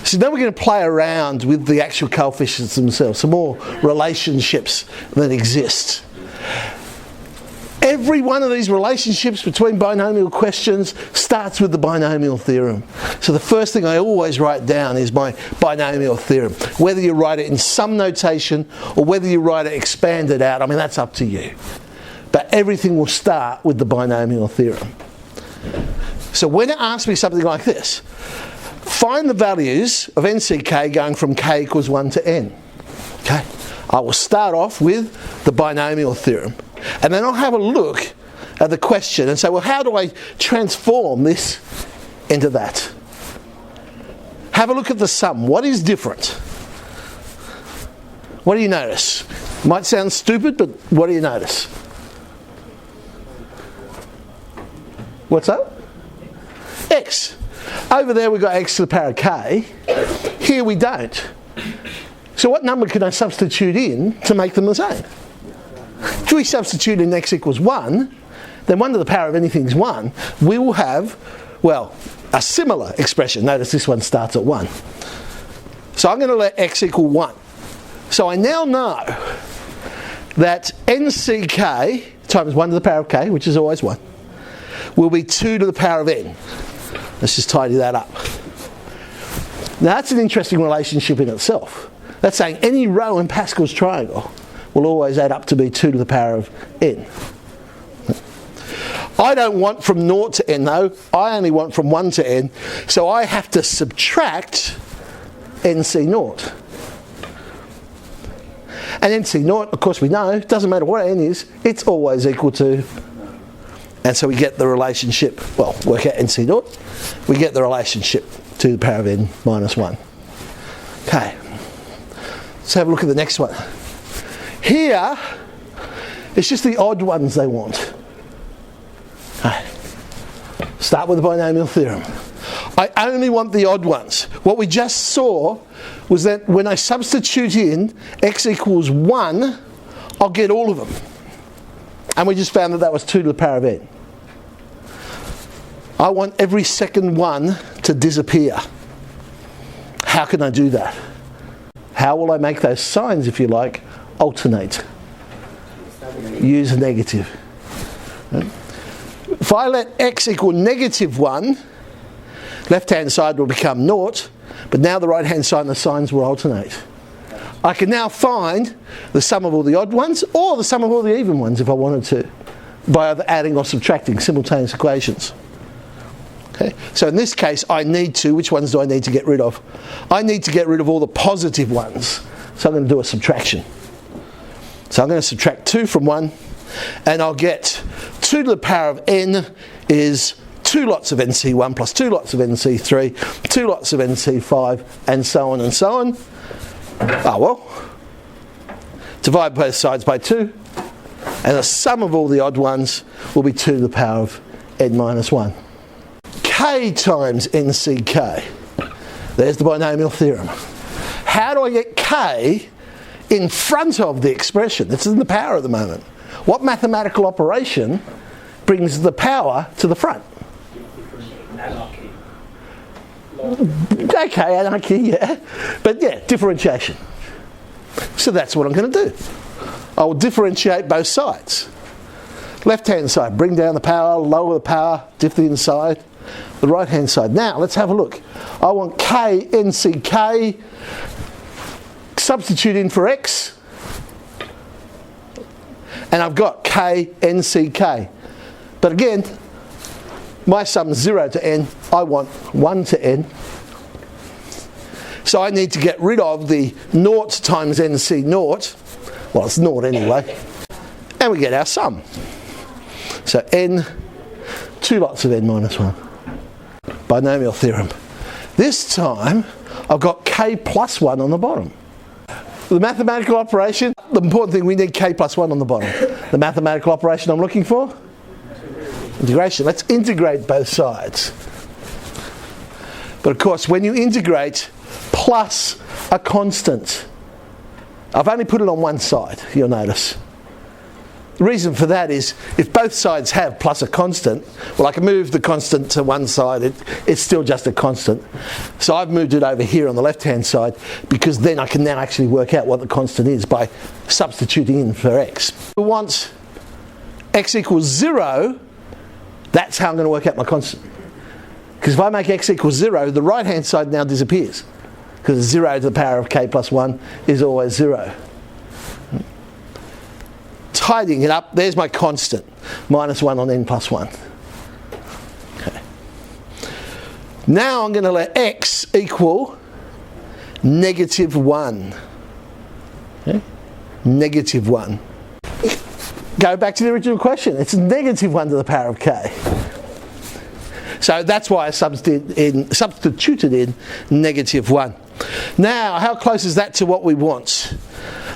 So now we're going to play around with the actual coefficients themselves, some more relationships that exist. Every one of these relationships between binomial questions starts with the binomial theorem. So the first thing I always write down is my binomial theorem. Whether you write it in sum notation or whether you write it expanded out, I mean, that's up to you. But everything will start with the binomial theorem. So when it asks me something like this, find the values of nck going from k equals 1 to n. Okay? I will start off with the binomial theorem. And then I'll have a look at the question and say, well, how do I transform this into that? Have a look at the sum. What is different? What do you notice? Might sound stupid, but what do you notice? What's up? X. Over there we've got x to the power of k. Here we don't. So what number can I substitute in to make them the same? If we substitute in x equals 1, then 1 to the power of anything is 1. We will have, well, a similar expression. Notice this one starts at 1. So I'm going to let x equal 1. So I now know that nck times 1 to the power of k, which is always 1, will be 2 to the power of n. Let's just tidy that up. Now that's an interesting relationship in itself. That's saying any row in Pascal's triangle will always add up to be 2 to the power of n. I don't want from 0 to n though, I only want from 1 to n, so I have to subtract nc0. And nc0, of course we know, doesn't matter what n is, it's always equal to, and so we get the relationship, well, work out nc0, we get the relationship 2 to the power of n minus 1. Okay, let's have a look at the next one. Here, it's just the odd ones they want. Okay. Start with the binomial theorem. I only want the odd ones. What we just saw was that when I substitute in x equals 1, I'll get all of them. And we just found that that was 2 to the power of n. I want every second one to disappear. How can I do that? How will I make those signs, if you like, alternate? Use a negative. If I let x equal negative 1, left hand side will become 0, but now the right hand side and the signs will alternate. I can now find the sum of all the odd ones or the sum of all the even ones if I wanted to, by either adding or subtracting simultaneous equations. Okay. So in this case I need to, which ones do I need to get rid of? I need to get rid of all the positive ones, so I'm going to do a subtraction. So I'm going to subtract 2 from 1, and I'll get 2 to the power of n is 2 lots of nc1 plus 2 lots of nc3, 2 lots of nc5, and so on and so on. Oh well, divide both sides by 2, and the sum of all the odd ones will be 2 to the power of n minus 1. K times nck. There's the binomial theorem. How do I get k in front of the expression? It's in the power at the moment. What mathematical operation brings the power to the front? Anarchy. Okay, anarchy, yeah. But yeah, differentiation. So that's what I'm going to do. I will differentiate both sides. Left hand side, bring down the power, lower the power, diff the inside. The right hand side. Now let's have a look. I want k nck, substitute in for x, and I've got k nck. But again, my sum is 0 to n, I want 1 to n. So I need to get rid of the 0 times nc0, well it's 0 anyway, and we get our sum. So n, 2 lots of n minus 1. Binomial theorem. This time I've got k plus 1 on the bottom. The mathematical operation, the important thing, we need k plus 1 on the bottom. The mathematical operation I'm looking for? Integration. Let's integrate both sides. But of course, when you integrate plus a constant, I've only put it on one side, you'll notice. The reason for that is if both sides have plus a constant, well, I can move the constant to one side, it's still just a constant. So I've moved it over here on the left hand side because then I can now actually work out what the constant is by substituting in for x. We want x equals 0, that's how I'm going to work out my constant. Because if I make x equals 0, the right hand side now disappears. Because 0 to the power of k plus 1 is always 0. Tidying it up, there's my constant, minus 1 on n plus 1. Okay. Now I'm going to let x equal negative 1. Okay. Negative 1. Go back to the original question. It's negative 1 to the power of k. So that's why I substituted in negative 1. Now, how close is that to what we want?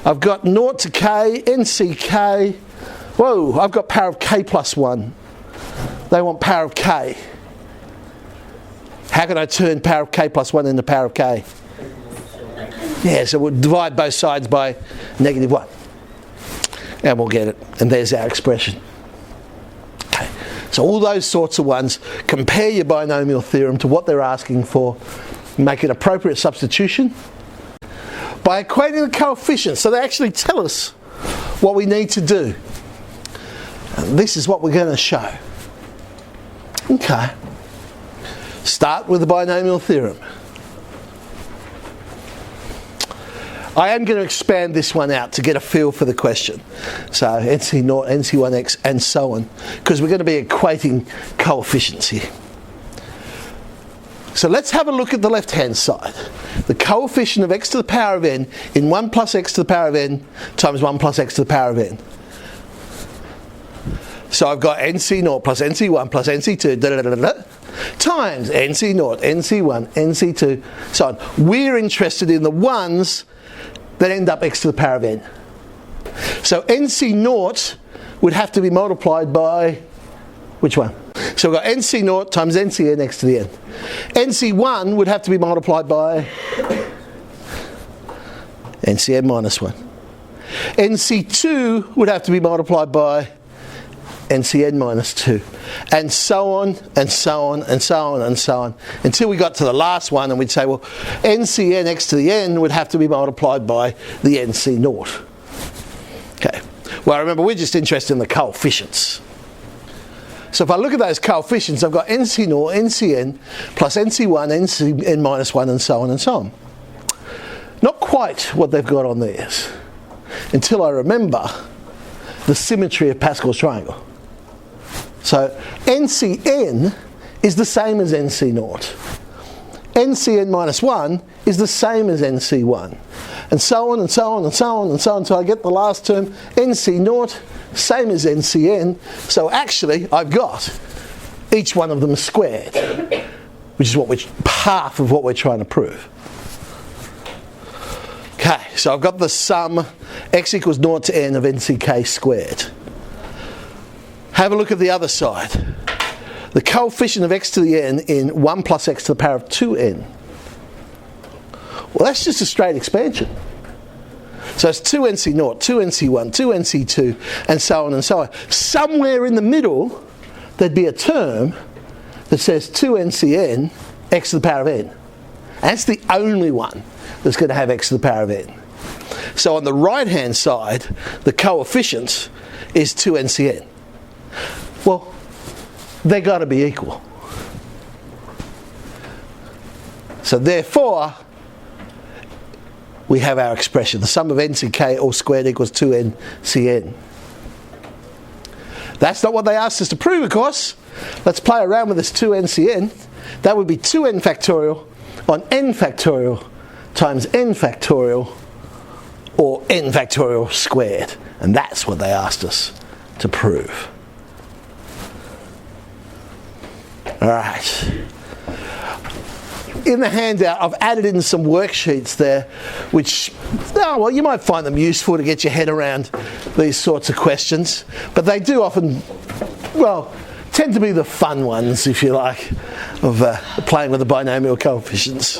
I've got 0 to k, nck. Whoa, I've got power of k plus 1. They want power of k. How can I turn power of k plus 1 into power of k? Yeah, so we'll divide both sides by negative 1. And we'll get it. And there's our expression. Okay. So all those sorts of ones, compare your binomial theorem to what they're asking for, make an appropriate substitution by equating the coefficients. So they actually tell us what we need to do. And this is what we're going to show. Okay. Start with the binomial theorem. I am going to expand this one out to get a feel for the question. So NC0, NC1x and so on, because we're going to be equating coefficients here. So let's have a look at the left hand side. The coefficient of x to the power of n in 1 plus x to the power of n times 1 plus x to the power of n. So I've got nc0 plus nc1 plus nc2 times nc0, nc1, nc2, so on. We're interested in the ones that end up x to the power of n. So nc0 would have to be multiplied by which one? So we've got nc0 times ncn x to the n. nc1 would have to be multiplied by ncn minus 1. nc2 would have to be multiplied by ncn minus 2. And so on, and so on, and so on, and so on. Until we got to the last one and we'd say, well, ncn x to the n would have to be multiplied by the nc0. Okay. Well, remember, we're just interested in the coefficients. So if I look at those coefficients, I've got nc0, ncn, plus nc1, ncn minus 1, and so on and so on. Not quite what they've got on theirs, until I remember the symmetry of Pascal's triangle. So ncn is the same as nc0. ncn minus 1 is the same as nc1. And so on and so on and so on and so on until I get the last term, nc0, same as ncn. So actually I've got each one of them squared, which is half of what we're trying to prove. Okay, so I've got the sum x equals 0 to n of nck squared. Have a look at the other side. The coefficient of x to the n in 1 plus x to the power of 2n. Well, that's just a straight expansion. So it's 2nc0, 2nc1, 2nc2, and so on and so on. Somewhere in the middle, there'd be a term that says 2ncn x to the power of n. And that's the only one that's going to have x to the power of n. So on the right-hand side, the coefficient is 2ncn. Well, they've got to be equal. So therefore, we have our expression. The sum of nck all squared equals 2ncn. That's not what they asked us to prove, of course. Let's play around with this 2ncn. That would be 2n factorial on n factorial times n factorial, or n factorial squared. And that's what they asked us to prove. Alright. In the handout, I've added in some worksheets there, which, well, you might find them useful to get your head around these sorts of questions. But they do often, well, tend to be the fun ones, if you like, of playing with the binomial coefficients.